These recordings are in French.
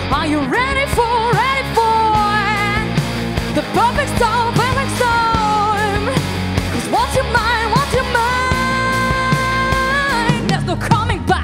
Are you ready for the perfect storm, perfect storm? 'Cause what's your mind, what's your mind? There's no coming back.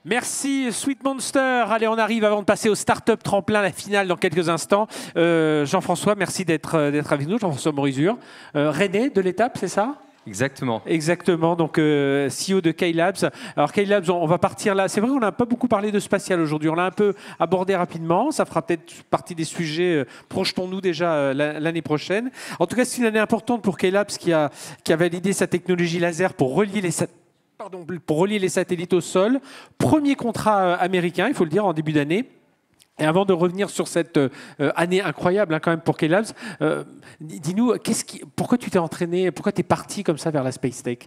Merci Sweet Monster. Allez, on arrive avant de passer au Startup Tremplin, la finale dans quelques instants. Jean-François, merci d'être avec nous. Jean-François Morizur. René de l'étape, c'est ça ? Exactement. Exactement, donc CEO de K-Labs. Alors K-Labs, on va partir là. C'est vrai qu'on n'a pas beaucoup parlé de spatial aujourd'hui. On l'a un peu abordé rapidement. Ça fera peut-être partie des sujets. Projetons-nous déjà l'année prochaine. En tout cas, c'est une année importante pour K-Labs qui a validé sa technologie laser pour relier les satellites au sol. Premier contrat américain, il faut le dire, en début d'année. Et avant de revenir sur cette année incroyable quand même pour K-Labs, dis-nous, pourquoi tu t'es entraîné, pourquoi tu es parti comme ça vers la Space Tech ?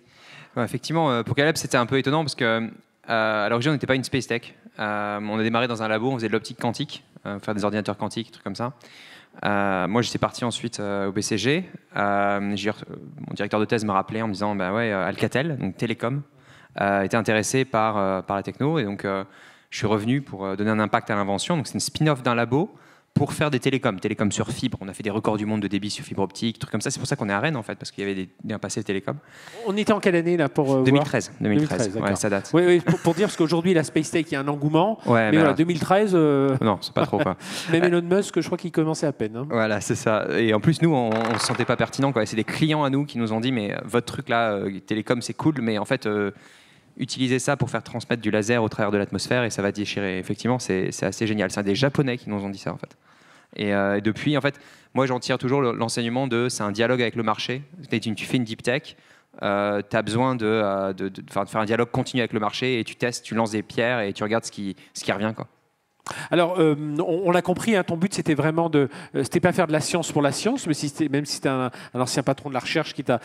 Ouais, effectivement, pour K-Labs, c'était un peu étonnant parce que à l'origine, on n'était pas une Space Tech. On a démarré dans un labo, on faisait de l'optique quantique, faire des ordinateurs quantiques, des trucs comme ça. Moi, j'étais parti ensuite au BCG. Mon directeur de thèse m'a rappelé en me disant Alcatel, donc Télécom, était intéressé par la techno. Et donc, je suis revenu pour donner un impact à l'invention. Donc, c'est une spin-off d'un labo pour faire des télécoms sur fibre. On a fait des records du monde de débit sur fibre optique, trucs comme ça. C'est pour ça qu'on est à Rennes, en fait, parce qu'il y avait un passé télécom. On était en quelle année là pour 2013. 2013, ouais, ça date. Oui, pour dire, parce qu'aujourd'hui, la Space Tech, il y a un engouement. Ouais, mais voilà, 2013... Non, c'est pas trop, quoi. Même Elon Musk, je crois qu'il commençait à peine. Hein. Voilà, c'est ça. Et en plus, nous, on ne se sentait pas pertinent, quoi. C'est des clients à nous qui nous ont dit, mais votre truc là, télécom, c'est cool, mais en fait... utiliser ça pour faire transmettre du laser au travers de l'atmosphère et ça va déchirer. Effectivement, c'est assez génial. C'est des Japonais qui nous ont dit ça, en fait. Et depuis, en fait, moi, j'en tire toujours l'enseignement de c'est un dialogue avec le marché. Tu fais une deep tech, tu as besoin de faire un dialogue continu avec le marché et tu testes, tu lances des pierres et tu regardes ce qui revient, quoi. Alors, on l'a compris, ton but, c'était vraiment c'était pas faire de la science pour la science, mais même si c'était un ancien patron de la recherche qui t'a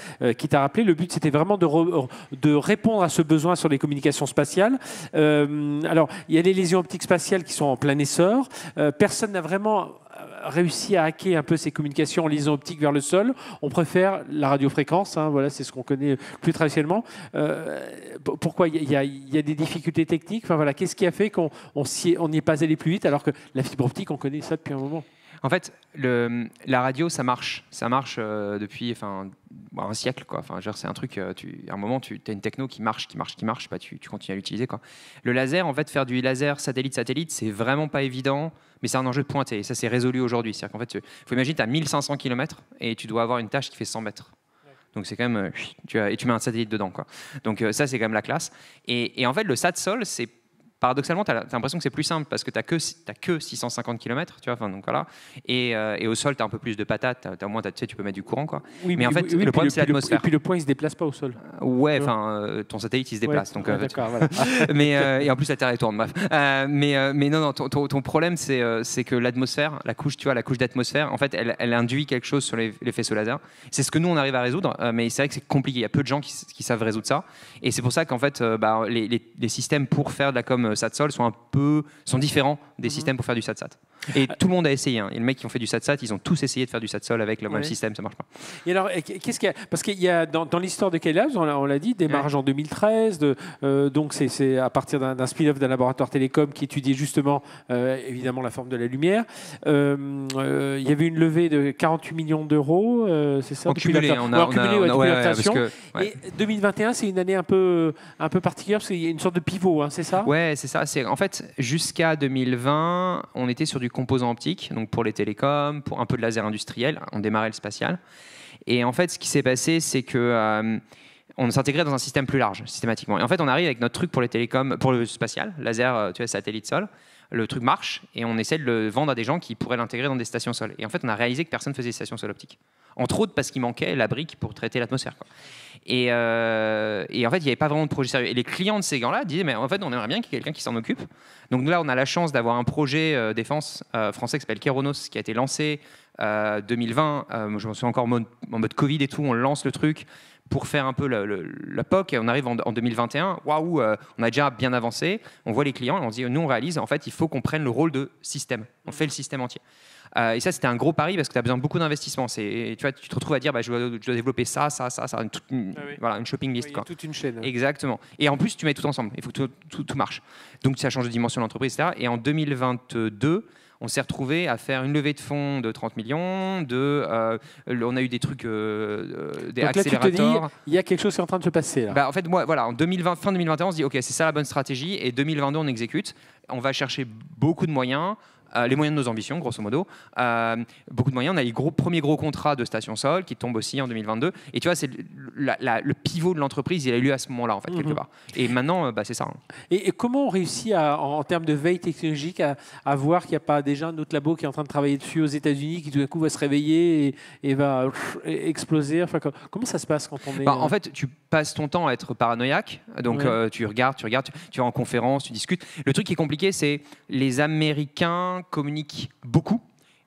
rappelé, le but, c'était vraiment de répondre à ce besoin sur les communications spatiales. Alors, il y a les lésions optiques spatiales qui sont en plein essor. Personne n'a vraiment réussi à hacker un peu ces communications en liaison optique vers le sol. On préfère la radiofréquence, voilà, c'est ce qu'on connaît plus traditionnellement. Pourquoi il y a des difficultés techniques, voilà, qu'est-ce qui a fait qu'on n'y est pas allé plus vite alors que la fibre optique, on connaît ça depuis un moment? En fait, la radio, ça marche depuis un siècle, quoi. C'est un truc, à un moment, tu as une techno qui marche, tu continues à l'utiliser, quoi. Le laser, en fait, faire du laser satellite, c'est vraiment pas évident, mais c'est un enjeu de pointer. Et ça, c'est résolu aujourd'hui. C'est-à-dire qu'en fait, il faut imaginer, tu as 1500 km et tu dois avoir une tâche qui fait 100 mètres. Donc c'est quand même, et tu mets un satellite dedans, quoi. Donc ça, c'est quand même la classe. Et en fait, le SAT-SOL, c'est paradoxalement, tu as l'impression que c'est plus simple parce que tu n'as que 650 km, tu vois, donc voilà. Et au sol, tu as un peu plus de patates, au moins, tu peux mettre du courant, quoi. Oui, mais en fait, le problème, c'est l'atmosphère. Et puis le point, il ne se déplace pas au sol. Ouais, ton satellite, il se déplace. Ouais, donc, d'accord, voilà. Et en plus, la Terre, elle tourne, bref. Mais non, ton problème, c'est que l'atmosphère, la couche d'atmosphère, en fait, elle induit quelque chose sur les faisceaux laser. C'est ce que nous, on arrive à résoudre, mais c'est vrai que c'est compliqué. Il y a peu de gens qui savent résoudre ça. Et c'est pour ça qu'en fait, les systèmes pour faire de la com SAT-SOL sont différents des systèmes pour faire du SAT-SAT. Et tout le monde a essayé. Et les mecs qui ont fait du SAT-SAT, ils ont tous essayé de faire du SAT-SOL avec le même système, ça marche pas. Et alors, qu'est-ce qu'il y a ? Parce qu'il y a dans l'histoire de K-Labs, on l'a dit, démarrage en 2013. Donc c'est à partir d'un spin-off d'un laboratoire télécom qui étudiait justement évidemment la forme de la lumière. Il y avait une levée de 48 millions d'euros, c'est ça ? En cumulé, Et 2021, c'est une année un peu particulière parce qu'il y a une sorte de pivot, c'est ça ? Ouais, c'est ça. En fait, jusqu'à 2020, on était sur du composant optique, donc pour les télécoms, pour un peu de laser industriel, on démarrait le spatial. Et en fait, ce qui s'est passé, c'est que on s'intégrait dans un système plus large, systématiquement. Et en fait, on arrive avec notre truc pour les télécoms, pour le spatial, laser, satellite sol. Le truc marche et on essaie de le vendre à des gens qui pourraient l'intégrer dans des stations sol. Et en fait, on a réalisé que personne ne faisait des stations sol optiques. Entre autres parce qu'il manquait la brique pour traiter l'atmosphère, quoi. Et en fait, il n'y avait pas vraiment de projet sérieux. Et les clients de ces gens-là disaient, mais en fait, on aimerait bien qu'il y ait quelqu'un qui s'en occupe. Donc là, on a la chance d'avoir un projet défense français qui s'appelle Kéronos, qui a été lancé 2020. Je me souviens encore en mode Covid et tout, on lance le truc pour faire un peu la POC. On arrive en 2021, waouh, on a déjà bien avancé. On voit les clients et on se dit, nous, on réalise, en fait, il faut qu'on prenne le rôle de système. On fait le système entier. Et ça, c'était un gros pari parce que tu as besoin de beaucoup d'investissement. Tu te retrouves à dire, je dois développer ça, voilà, une shopping list. Il y a toute une chaîne. Exactement. Et en plus, tu mets tout ensemble. Il faut que tout marche. Donc, ça change de dimension de l'entreprise, etc. Et en 2022, on s'est retrouvé à faire une levée de fonds de 30 millions. On a eu des trucs, des Donc accélérateurs. là, tu te dis, il y a quelque chose qui est en train de se passer. Là. En fait, en fin 2021, on se dit, OK, c'est ça la bonne stratégie. Et 2022, on exécute. On va chercher beaucoup de moyens. Les moyens de nos ambitions, grosso modo. Beaucoup de moyens. On a eu le premier gros contrat de Station Sol qui tombe aussi en 2022. Et tu vois, c'est le pivot de l'entreprise, il a eu lieu à ce moment-là, en fait, quelque part. Et maintenant, c'est ça. Hein. Et comment on réussit, en termes de veille technologique, à voir qu'il n'y a pas déjà un autre labo qui est en train de travailler dessus aux États-Unis, qui tout d'un coup va se réveiller et va exploser. Enfin, comment ça se passe quand on est... En fait, tu passes ton temps à être paranoïaque. Donc, tu regardes, tu vas en conférence, tu discutes. Le truc qui est compliqué, c'est les Américains communiquent beaucoup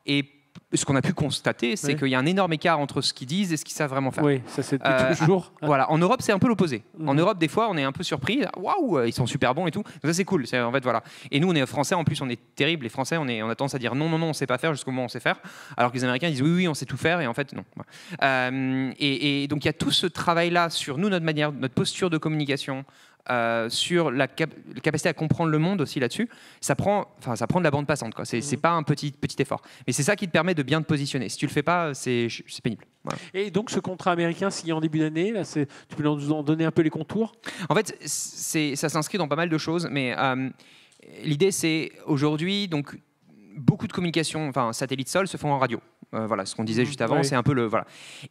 et ce qu'on a pu constater, c'est qu'il y a un énorme écart entre ce qu'ils disent et ce qu'ils savent vraiment faire. Oui, ça c'est toujours. Voilà, en Europe, c'est un peu l'opposé. En Europe, des fois, on est un peu surpris. Waouh, ils sont super bons et tout. Donc ça, c'est cool. En fait, voilà. Et nous, on est français. En plus, on est terrible. Les Français, on a tendance à dire non, on sait pas faire jusqu'au moment où on sait faire. Alors que les Américains disent oui, on sait tout faire. Et en fait, non. Et donc, il y a tout ce travail-là sur nous, notre posture de communication. Sur la capacité à comprendre le monde aussi là-dessus, ça prend de la bande passante. C'est pas un petit effort. Mais c'est ça qui te permet de bien te positionner. Si tu le fais pas, c'est pénible. Voilà. Et donc ce contrat américain signé en début d'année, là, tu peux nous en donner un peu les contours? En fait, ça s'inscrit dans pas mal de choses, mais l'idée c'est aujourd'hui, donc beaucoup de communications, satellite sol, se font en radio. Voilà, ce qu'on disait juste avant, c'est un peu voilà.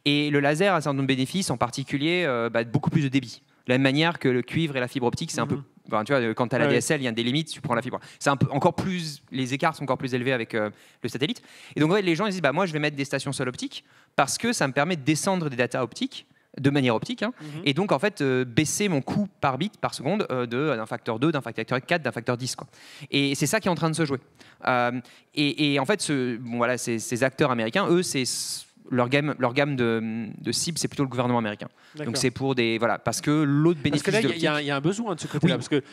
Et le laser a un certain nombre de bénéfices, en particulier beaucoup plus de débit. De la même manière que le cuivre et la fibre optique, c'est un peu. Tu vois, quand tu as la DSL, il y a des limites, tu prends la fibre. C'est encore plus. Les écarts sont encore plus élevés avec le satellite. Et donc, les gens ils disent moi, je vais mettre des stations sol optiques parce que ça me permet de descendre des datas optiques de manière optique. Et donc, en fait, baisser mon coût par bit par seconde d'un facteur 2, d'un facteur 4, d'un facteur 10. Et c'est ça qui est en train de se jouer. Et en fait, ces acteurs américains, eux, leur gamme de cibles, c'est plutôt le gouvernement américain. Donc c'est pour parce que l'autre bénéfice. Parce que là, il y a un besoin de ce côté-là, parce que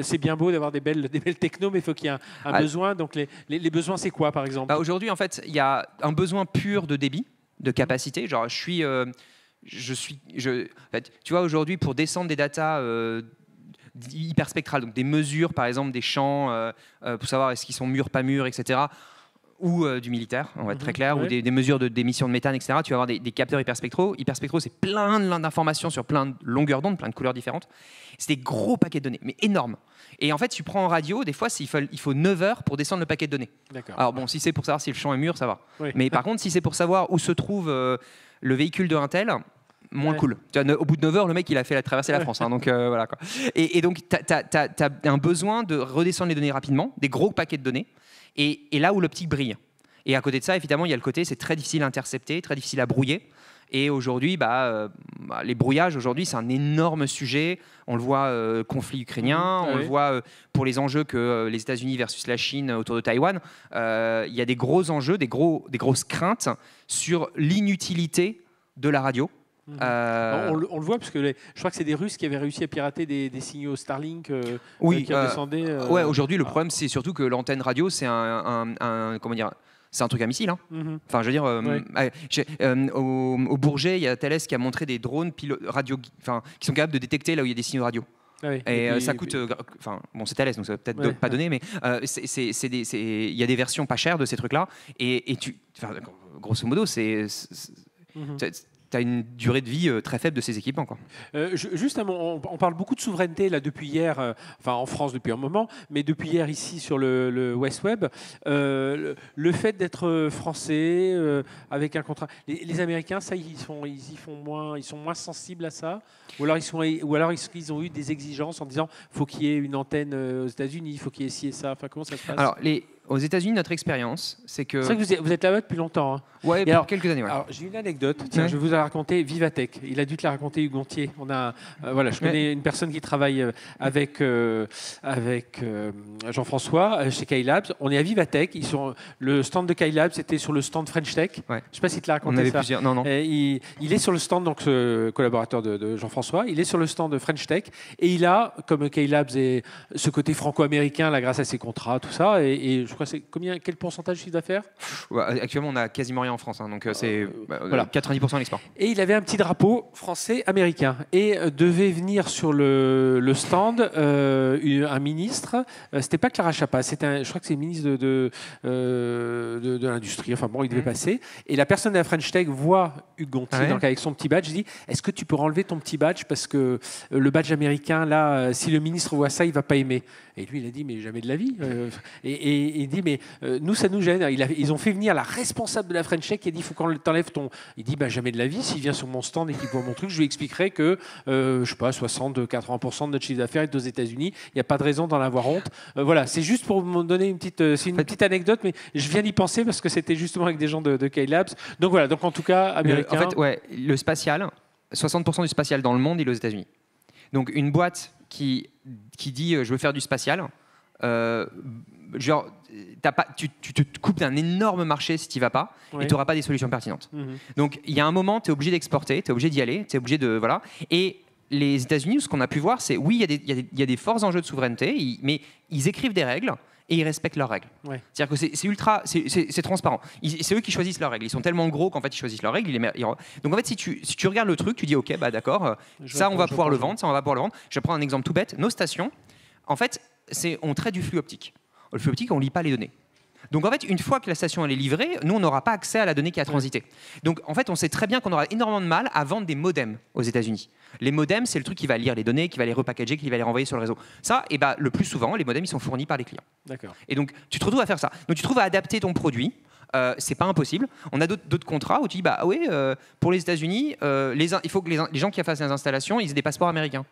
c'est bien beau d'avoir des belles techno, mais il faut qu'il y ait un besoin. Donc les besoins, c'est quoi, par exemple? Aujourd'hui, en fait, il y a un besoin pur de débit, de capacité. Genre, en fait, tu vois, aujourd'hui, pour descendre des datas hyperspectrales, donc des mesures, par exemple, des champs, pour savoir est-ce qu'ils sont mûrs, pas mûrs, etc., ou du militaire, on va être très clair, ou des mesures d'émissions de méthane, etc. Tu vas avoir des capteurs hyperspectraux. Hyperspectraux, c'est plein d'informations sur plein de longueurs d'onde, plein de couleurs différentes. C'est des gros paquets de données, mais énormes. Et en fait, tu prends en radio, des fois, il faut 9 heures pour descendre le paquet de données. Alors bon, si c'est pour savoir si le champ est mûr, ça va. Mais par contre, si c'est pour savoir où se trouve le véhicule de Intel, moins cool. Au bout de 9 heures, le mec, il a fait traverser la France. Donc voilà. Et donc, tu as un besoin de redescendre les données rapidement, des gros paquets de données. Et là où l'optique brille. Et à côté de ça, évidemment, il y a le côté, c'est très difficile à intercepter, très difficile à brouiller. Et aujourd'hui, les brouillages, aujourd'hui, c'est un énorme sujet. On le voit conflit ukrainien, on le voit pour les enjeux que les États-Unis versus la Chine autour de Taïwan. Il y a des gros enjeux, des grosses craintes sur l'inutilité de la radio. On le voit parce que je crois que c'est des Russes qui avaient réussi à pirater des signaux Starlink qui redescendaient. Aujourd'hui, le problème, c'est surtout que l'antenne radio, c'est c'est un truc à missile. Enfin, je veux dire, au Bourget, il y a Thales qui a montré des drones radio, qui sont capables de détecter là où il y a des signaux radio. Ça coûte. C'est Thales, donc ça va peut-être pas donner, mais il y a des versions pas chères de ces trucs-là. Et grosso modo, tu as une durée de vie très faible de ces équipements. Juste on parle beaucoup de souveraineté là, depuis hier, en France depuis un moment, mais depuis hier ici sur le West Web. Le fait d'être français, avec un contrat... Les Américains, ça, ils sont moins sensibles à ça, ou alors ils ont eu des exigences en disant faut qu'il y ait une antenne aux États-Unis, il faut qu'il y ait ci et ça. Comment ça se passe? Alors, aux États-Unis, notre expérience, c'est que... C'est vrai que vous êtes là-bas depuis longtemps. Oui, quelques années. Alors, j'ai une anecdote. Tiens, je vais vous la raconter, Vivatech. Il a dû te la raconter, Hugues Gontier. Voilà, je connais une personne qui travaille avec Jean-François chez Kylabs. On est à Vivatech. Le stand de Kylabs, c'était sur le stand French Tech. Ouais. Je ne sais pas si tu l'as raconté. On avait ça. plusieurs. Non. Il est sur le stand, donc ce collaborateur de Jean-François, il est sur le stand de French Tech et il a, comme Kylabs et ce côté franco-américain, là, grâce à ses contrats, tout ça, et je crois que c'est quel pourcentage de chiffre d'affaires? Ouais, actuellement, on a quasiment rien en France, hein, donc c'est voilà. 90% de l'export. Et il avait un petit drapeau français-américain et devait venir sur le stand un ministre. C'était pas Clara Chapa, je crois que c'est le ministre de l'industrie. Enfin bon, il devait passer. Et la personne de la French Tech voit Hugues Gontier donc avec son petit badge. Dit est-ce que tu peux enlever ton petit badge parce que le badge américain là, si le ministre voit ça, il va pas aimer. Et lui, il a dit mais jamais de la vie. Et il dit mais nous ça nous gêne. Ils ont fait venir la responsable de la French Tech qui a dit il faut qu'on t'enlève ton. Il dit jamais de la vie. S'il vient sur mon stand et qu'il voit mon truc, je lui expliquerai que je sais pas 60-80% de notre chiffre d'affaires est aux États-Unis. Il n'y a pas de raison d'en avoir honte. Voilà, c'est juste pour me donner une petite anecdote, mais je viens d'y penser parce que c'était justement avec des gens de Kylabs. Donc voilà, donc en tout cas américain. En fait, ouais, le spatial, 60% du spatial dans le monde, il est aux États-Unis. Donc une boîte qui dit je veux faire du spatial, genre tu te coupes d'un énorme marché si tu n'y vas pas et tu n'auras pas des solutions pertinentes. Donc il y a un moment, tu es obligé d'exporter, tu es obligé d'y aller, tu es obligé de. Voilà. Et les États-Unis, ce qu'on a pu voir, c'est oui, il y a des forts enjeux de souveraineté, mais ils écrivent des règles et ils respectent leurs règles. Ouais. C'est-à-dire que c'est transparent. C'est eux qui choisissent leurs règles. Ils sont tellement gros qu'en fait ils choisissent leurs règles. Donc en fait, si tu regardes le truc, tu dis ok, bah d'accord, ça on va pouvoir le vendre, ça on va pouvoir le vendre. Je vais prendre un exemple tout bête. Nos stations, en fait, on traite du flux optique. Le flux optique, on lit pas les données. Donc en fait, une fois que la station elle est livrée, nous on n'aura pas accès à la donnée qui a transité. Donc en fait, on sait très bien qu'on aura énormément de mal à vendre des modems aux États-Unis. Les modems, c'est le truc qui va lire les données, qui va les repackager, qui va les renvoyer sur le réseau. Ça, et le plus souvent, les modems ils sont fournis par les clients. D'accord. Et donc tu te retrouves à faire ça. Donc tu te retrouves à adapter ton produit. C'est pas impossible. On a d'autres contrats où tu dis pour les États-Unis, il faut que les gens qui fassent les installations, ils aient des passeports américains.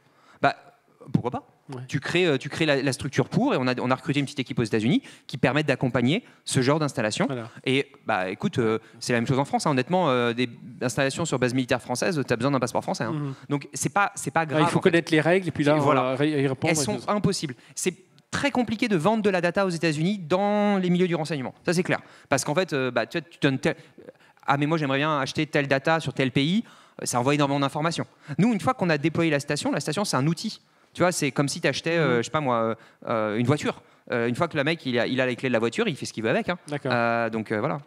Pourquoi pas? Ouais. Tu crées la structure pour, et on a recruté une petite équipe aux États-Unis qui permettent d'accompagner ce genre d'installation. Voilà. Et écoute, c'est la même chose en France. Hein. Honnêtement, des installations sur base militaire française, tu as besoin d'un passeport français. Hein. Donc c'est pas grave. Il faut connaître les règles et puis là, voilà. y répondre. Elles sont impossibles. C'est très compliqué de vendre de la data aux États-Unis dans les milieux du renseignement. Ça c'est clair. Parce qu'en fait, tu donnes mais moi j'aimerais bien acheter telle data sur tel pays. Ça envoie énormément d'informations. Nous, une fois qu'on a déployé la station c'est un outil. Tu vois, c'est comme si tu achetais, je sais pas moi, une voiture. Une fois que le mec il a les clés de la voiture, il fait ce qu'il veut avec. Hein. Donc voilà.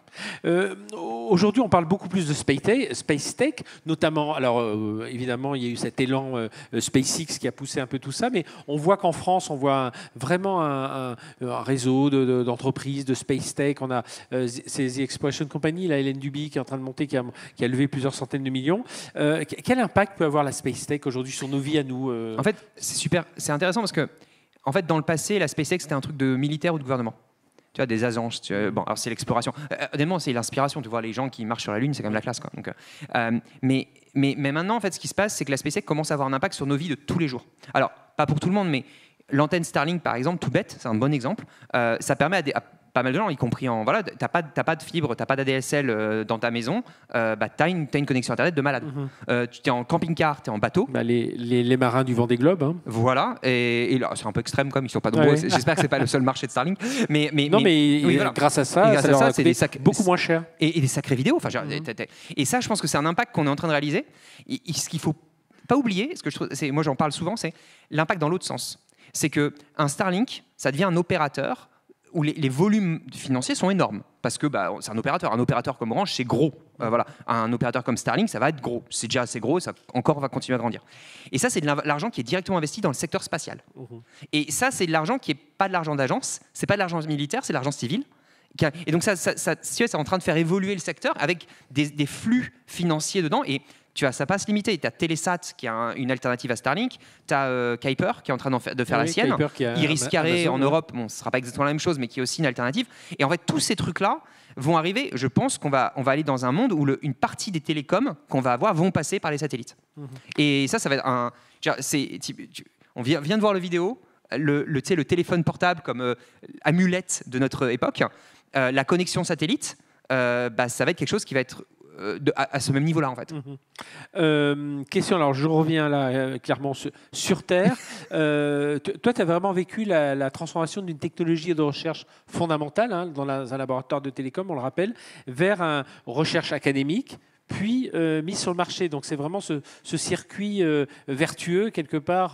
Aujourd'hui, on parle beaucoup plus de space tech, notamment. Alors évidemment, il y a eu cet élan SpaceX qui a poussé un peu tout ça, mais on voit qu'en France, on voit vraiment un réseau d'entreprises de space tech. On a The Exploration Company, la Hélène Duby qui est en train de monter, qui a levé plusieurs centaines de millions. Quel impact peut avoir la space tech aujourd'hui sur nos vies à nous En fait, c'est intéressant parce que en fait, dans le passé, la SpaceX, c'était un truc de militaire ou de gouvernement. Tu vois, des agences. Bon, alors c'est l'exploration. Honnêtement, c'est l'inspiration. Tu vois, les gens qui marchent sur la Lune, c'est quand même la classe. Quoi. Donc, mais maintenant, en fait, ce qui se passe, c'est que la SpaceX commence à avoir un impact sur nos vies de tous les jours. Alors, pas pour tout le monde, mais l'antenne Starlink, par exemple, tout bête, c'est un bon exemple. Ça permet à pas mal de gens, y compris en t'as pas de fibre, t'as pas d'ADSL dans ta maison, t'as une connexion internet de malade. Tu es en camping-car, t'es en bateau. Les marins du Vendée Globe. Hein. Voilà, et là c'est un peu extrême comme ils sont pas nombreux. Ouais. J'espère que c'est pas le seul marché de Starlink. Mais voilà. Grâce à ça, c'est beaucoup moins cher. Et des sacrées vidéos. Et ça, je pense que c'est un impact qu'on est en train de réaliser. Ce qu'il faut pas oublier, moi j'en parle souvent, c'est l'impact dans l'autre sens. C'est que un Starlink, ça devient un opérateur où les volumes financiers sont énormes. Parce que c'est un opérateur. Un opérateur comme Orange, c'est gros. Voilà. Un opérateur comme Starlink, ça va être gros. C'est déjà assez gros, ça encore va continuer à grandir. Et ça, c'est de l'argent qui est directement investi dans le secteur spatial. Et ça, c'est de l'argent qui n'est pas de l'argent d'agence, c'est pas de l'argent militaire, c'est de l'argent civil. Et donc, c'est en train de faire évoluer le secteur avec des flux financiers dedans. Et ça passe limité. Tu as Telesat qui est une alternative à Starlink. Tu as Kuiper qui est en train de faire la sienne. Iris Carré en Europe, bon, ce ne sera pas exactement la même chose, mais qui est aussi une alternative. Et en fait, tous ces trucs-là vont arriver. Je pense qu'on va aller dans un monde où une partie des télécoms qu'on va avoir vont passer par les satellites. Et ça va être on vient de voir la vidéo. Le téléphone portable comme amulette de notre époque. La connexion satellite, ça va être quelque chose qui va être à ce même niveau-là en fait. Question, alors je reviens là clairement sur Terre. Toi, tu as vraiment vécu la transformation d'une technologie de recherche fondamentale dans un laboratoire de télécom, on le rappelle, vers une recherche académique, puis mise sur le marché. Donc c'est vraiment ce circuit vertueux quelque part,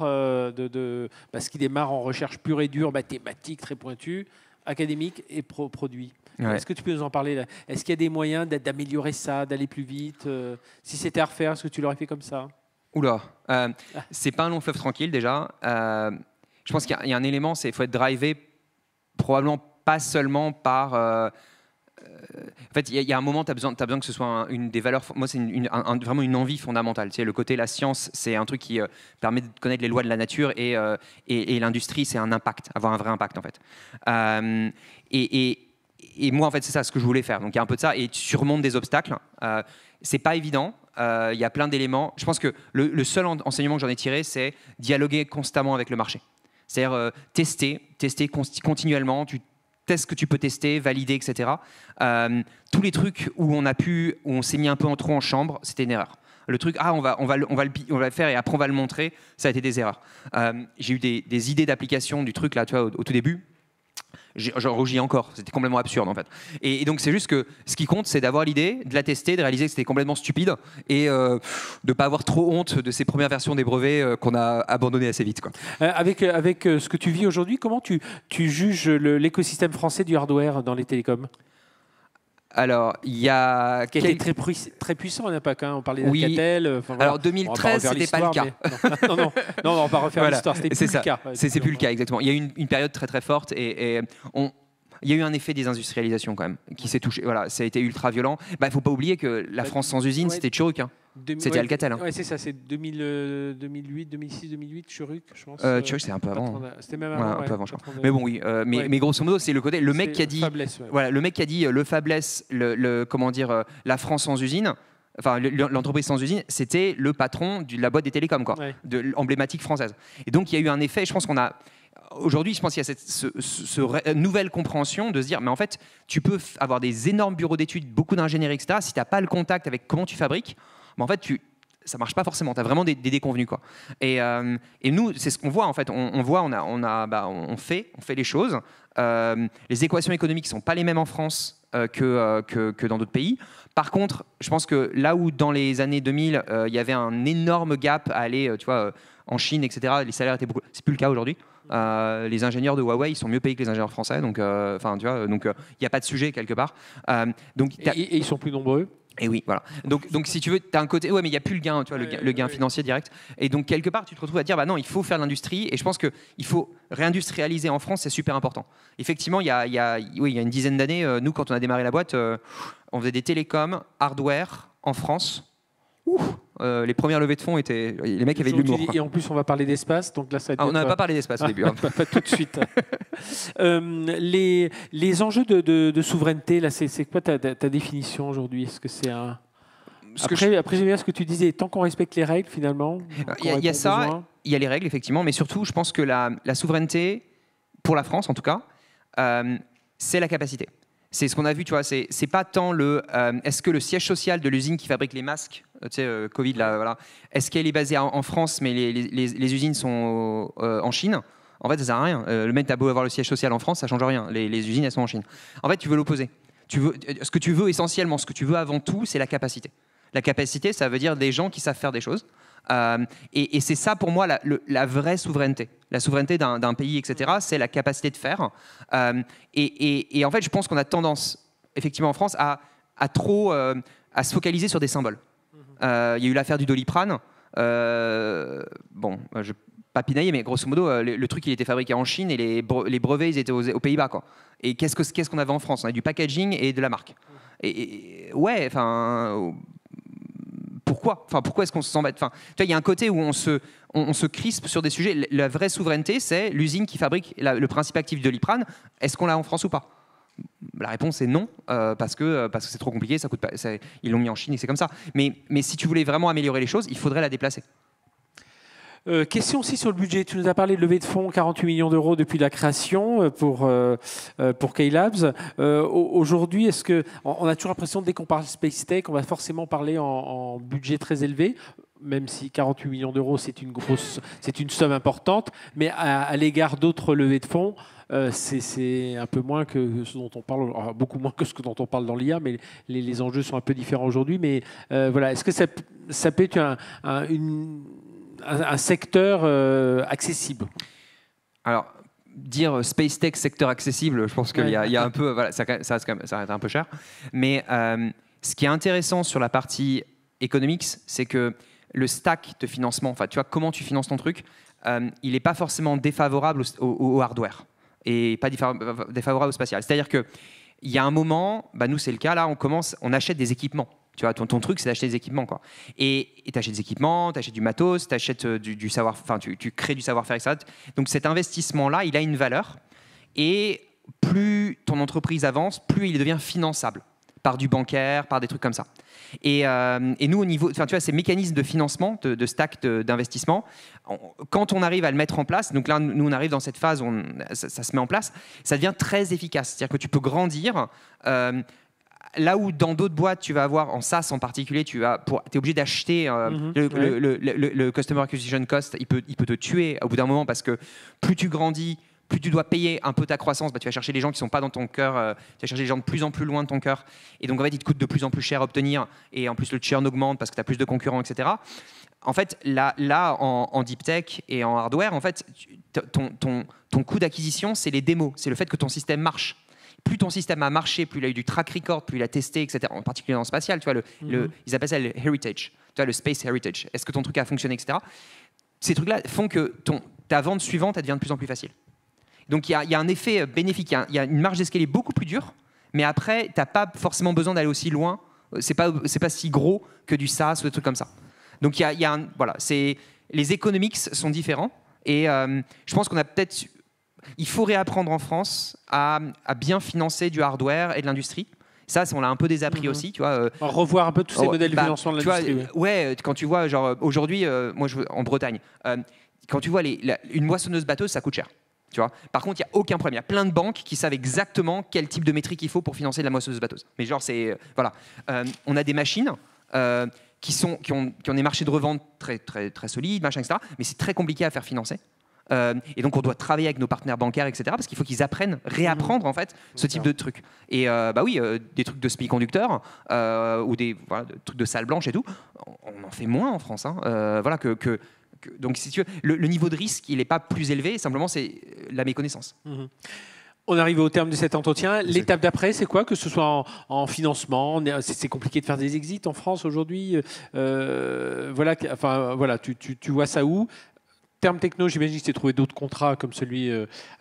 parce qu'il démarre en recherche pure et dure, mathématique, très pointue, académique et produit. Ouais. Est-ce que tu peux nous en parler là? Est-ce qu'il y a des moyens d'améliorer ça, d'aller plus vite? Si c'était à refaire, est-ce que tu l'aurais fait comme ça? Oula, c'est pas un long fleuve tranquille déjà. Je pense qu'il y a un élément, c'est qu'il faut être drivé probablement pas seulement par... en fait, il y a un moment, tu as besoin que ce soit une des valeurs... Moi, c'est vraiment une envie fondamentale. Tu sais, le côté, la science, c'est un truc qui permet de connaître les lois de la nature et l'industrie, c'est un impact, avoir un vrai impact en fait. Et moi, en fait, c'est ça ce que je voulais faire. Donc, il y a un peu de ça et tu surmontes des obstacles. C'est pas évident. Il y a plein d'éléments. Je pense que le seul enseignement que j'en ai tiré, c'est dialoguer constamment avec le marché. C'est-à-dire tester continuellement. Tu testes ce que tu peux tester, valider, etc. Tous les trucs où on s'est mis un peu en trop en chambre, c'était une erreur. Le truc, on va le faire et après on va le montrer, ça a été des erreurs. J'ai eu des idées d'application du truc là, tu vois, au tout début. J'en rougis encore, c'était complètement absurde en fait. Et donc c'est juste que ce qui compte, c'est d'avoir l'idée, de la tester, de réaliser que c'était complètement stupide et de ne pas avoir trop honte de ces premières versions des brevets qu'on a abandonnées assez vite, quoi. Avec ce que tu vis aujourd'hui, comment tu juges l'écosystème français du hardware dans les télécoms? Alors, il y a... Qui a été très puissant, on n'a pas qu'un. On parlait Oui. d'Alcatel. Voilà. Alors, 2013, c'était pas le cas. Non, on va pas refaire Voilà. l'histoire, c'était plus le cas. Ouais, c'est plus le cas, exactement. Il y a eu une période très très forte et il y a eu un effet désindustrialisation quand même qui s'est touché. Voilà, ça a été ultra violent. Il faut pas oublier que la France sans usine, c'était Churuk. C'était Alcatel. Ouais, c'est ça, c'est 2008, 2006, 2008, Churuk, je pense. Churuk, c'était un peu avant. C'était même avant. Un peu avant, je crois. Mais bon, oui. Mais grosso modo, c'est le côté. Le mec qui a dit. Fabless, voilà, le mec qui a dit le fabless, comment dire, la France sans usine. Enfin, l'entreprise sans usine, c'était le patron de la boîte des télécoms, quoi, de l'emblématique française. Et donc, il y a eu un effet. Je pense qu'on a. Aujourd'hui, je pense qu'il y a cette nouvelle compréhension de se dire, mais en fait, tu peux avoir des énormes bureaux d'études, beaucoup d'ingénierie, etc. Si tu n'as pas le contact avec comment tu fabriques, en fait, ça marche pas forcément. Tu as vraiment des déconvenus, quoi. Et nous, c'est ce qu'on voit en fait. On fait les choses. Les équations économiques sont pas les mêmes en France que dans d'autres pays. Par contre, je pense que là où dans les années 2000, il y avait un énorme gap à aller, tu vois, en Chine, etc. Les salaires étaient beaucoup. C'est plus le cas aujourd'hui. Les ingénieurs de Huawei, ils sont mieux payés que les ingénieurs français, donc, tu vois, donc il n'y a pas de sujet quelque part. Et ils sont plus nombreux. Et oui, voilà. Donc si tu veux, tu as un côté, mais il n'y a plus le gain, tu vois, le gain financier direct. Et donc, quelque part, tu te retrouves à dire, non, il faut faire de l'industrie. Et je pense qu'il faut réindustrialiser en France, c'est super important. Effectivement, il y a une dizaine d'années, nous, quand on a démarré la boîte, on faisait des télécoms, hardware en France. Les premières levées de fonds étaient... Les mecs avaient de l'humour. Et en plus, on va parler d'espace. Donc là, on n'avait pas parlé d'espace au début. Pas tout de suite. Les enjeux de souveraineté, là, c'est quoi ta définition aujourd'hui? Est-ce que c'est un... Après, j'aime bien ce que tu disais. Tant qu'on respecte les règles, finalement... Il y a ça, il y a les règles, effectivement. Mais surtout, je pense que la souveraineté, pour la France en tout cas, c'est la capacité. C'est ce qu'on a vu, tu vois, c'est pas tant est-ce que le siège social de l'usine qui fabrique les masques, tu sais, Covid, là, voilà, est-ce qu'elle est basée en France, mais les usines sont en Chine? En fait, ça sert à rien. Le mec, t'as beau avoir le siège social en France, ça change rien. Les usines, elles sont en Chine. En fait, tu veux l'opposer. Ce que tu veux essentiellement, ce que tu veux avant tout, c'est la capacité. La capacité, ça veut dire des gens qui savent faire des choses. Et c'est ça pour moi la vraie souveraineté. La souveraineté d'un pays, etc., c'est la capacité de faire. Et en fait, je pense qu'on a tendance, effectivement en France, à se focaliser sur des symboles. Il y a eu l'affaire du Doliprane. Bon, je pas pinailler, mais grosso modo, le truc, il était fabriqué en Chine et les brevets, ils étaient aux Pays-Bas, quoi. Et qu'est-ce qu'on avait en France? On a du packaging et de la marque. Ouais, enfin... Pourquoi est-ce qu'on s'embête? Il y a un côté où on se crispe sur des sujets. La vraie souveraineté, c'est l'usine qui fabrique le principe actif de Doliprane. Est-ce qu'on l'a en France ou pas? La réponse est non, parce que c'est trop compliqué, ça coûte pas, ils l'ont mis en Chine et c'est comme ça. Mais si tu voulais vraiment améliorer les choses, il faudrait la déplacer. Question aussi sur le budget. Tu nous as parlé de levée de fonds, 48 millions d'euros depuis la création pour K-Labs. Aujourd'hui, est-ce que on a toujours l'impression que dès qu'on parle Space Tech, on va forcément parler en budget très élevé, même si 48 millions d'euros, c'est une somme importante, mais à l'égard d'autres levées de fonds, c'est un peu moins que ce dont on parle, alors, beaucoup moins que ce dont on parle dans l'IA, mais les enjeux sont un peu différents aujourd'hui. Mais voilà, est-ce que ça peut être un secteur accessible? Alors, dire Space Tech secteur accessible, je pense qu'il y a un peu, voilà, ça reste un peu cher. Mais ce qui est intéressant sur la partie economics, c'est que le stack de financement, enfin, tu vois, comment tu finances ton truc, il n'est pas forcément défavorable au hardware et pas défavorable au spatial. C'est-à-dire qu'il y a un moment, bah, nous c'est le cas, là, on achète des équipements. Tu vois, ton truc, c'est d'acheter des équipements, quoi. Et tu achètes des équipements, tu achètes du matos, tu achètes du savoir, enfin, tu crées du savoir-faire, etc. Donc cet investissement-là, il a une valeur. Et plus ton entreprise avance, plus il devient finançable par du bancaire, par des trucs comme ça. Et nous, au niveau, enfin, tu vois, ces mécanismes de financement, de stack d'investissement, quand on arrive à le mettre en place, donc là, nous, on arrive dans cette phase où ça se met en place, ça devient très efficace. C'est-à-dire que tu peux grandir. Là où dans d'autres boîtes, tu vas avoir, en SaaS en particulier, tu es obligé d'acheter le Customer Acquisition Cost, il peut te tuer au bout d'un moment parce que plus tu grandis, plus tu dois payer un peu ta croissance, bah, tu vas chercher les gens qui ne sont pas dans ton cœur, tu vas chercher les gens de plus en plus loin de ton cœur. Et donc, en fait, il te coûte de plus en plus cher à obtenir. Et en plus, le churn augmente parce que tu as plus de concurrents, etc. En fait, là en deep tech et en hardware, en fait, ton coût d'acquisition, c'est les démos, c'est le fait que ton système marche. Plus ton système a marché, plus il a eu du track record, plus il a testé, etc. En particulier dans le spatial, tu vois, ils appellent ça le heritage, tu vois, le space heritage. Est-ce que ton truc a fonctionné, etc. Ces trucs-là font que ta vente suivante, elle devient de plus en plus facile. Donc il y a un effet bénéfique, il y a une marge d'escalier beaucoup plus dure, mais après, tu n'as pas forcément besoin d'aller aussi loin. C'est pas si gros que du SaaS ou des trucs comme ça. Donc voilà, les economics sont différents. Et je pense qu'on a peut-être... Il faut réapprendre en France à bien financer du hardware et de l'industrie. Ça, on l'a un peu désappris aussi, tu vois. Revoir un peu tous ces modèles de financement de l'industrie. Ouais, quand tu vois, genre aujourd'hui, moi, en Bretagne, quand tu vois une moissonneuse batteuse, ça coûte cher. Tu vois. Par contre, il n'y a aucun problème. Il y a plein de banques qui savent exactement quel type de métrique il faut pour financer de la moissonneuse batteuse. Mais genre, voilà. On a des machines qui ont des marchés de revente très, très, très solides, machin, etc. Mais c'est très compliqué à faire financer. Et donc on doit travailler avec nos partenaires bancaires, etc. Parce qu'il faut qu'ils réapprendre en fait ce type de trucs. Et bah oui, des trucs de semi-conducteurs ou des trucs de salle blanche et tout, on en fait moins en France. Hein. Voilà donc si tu veux, le niveau de risque il n'est pas plus élevé, simplement c'est la méconnaissance. On arrive au terme de cet entretien. L'étape d'après, c'est quoi? Que ce soit en financement, c'est compliqué de faire des exits en France aujourd'hui. Voilà, tu vois ça où? Terme techno, j'imagine que tu as trouvé d'autres contrats comme celui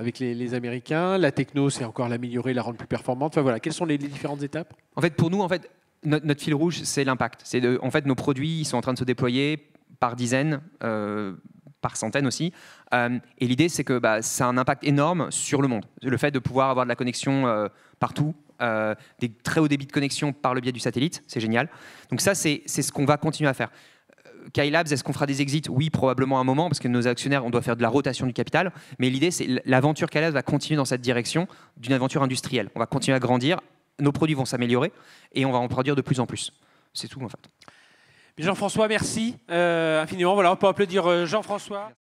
avec les Américains. La techno, c'est encore l'améliorer, la rendre plus performante. Enfin voilà, quelles sont les différentes étapes? En fait, pour nous, notre fil rouge, c'est l'impact. En fait, nos produits, ils sont en train de se déployer par dizaines, par centaines aussi. Et l'idée, c'est que ça a un impact énorme sur le monde. Le fait de pouvoir avoir de la connexion partout, des très hauts débits de connexion par le biais du satellite, c'est génial. Donc ça, c'est ce qu'on va continuer à faire. K-Labs, est-ce qu'on fera des exits? Oui, probablement à un moment, parce que nos actionnaires, on doit faire de la rotation du capital. Mais l'idée, c'est l'aventure K-Labs va continuer dans cette direction d'une aventure industrielle. On va continuer à grandir, nos produits vont s'améliorer et on va en produire de plus en plus. C'est tout, en fait. Jean-François, merci infiniment. Voilà, on peut applaudir Jean-François.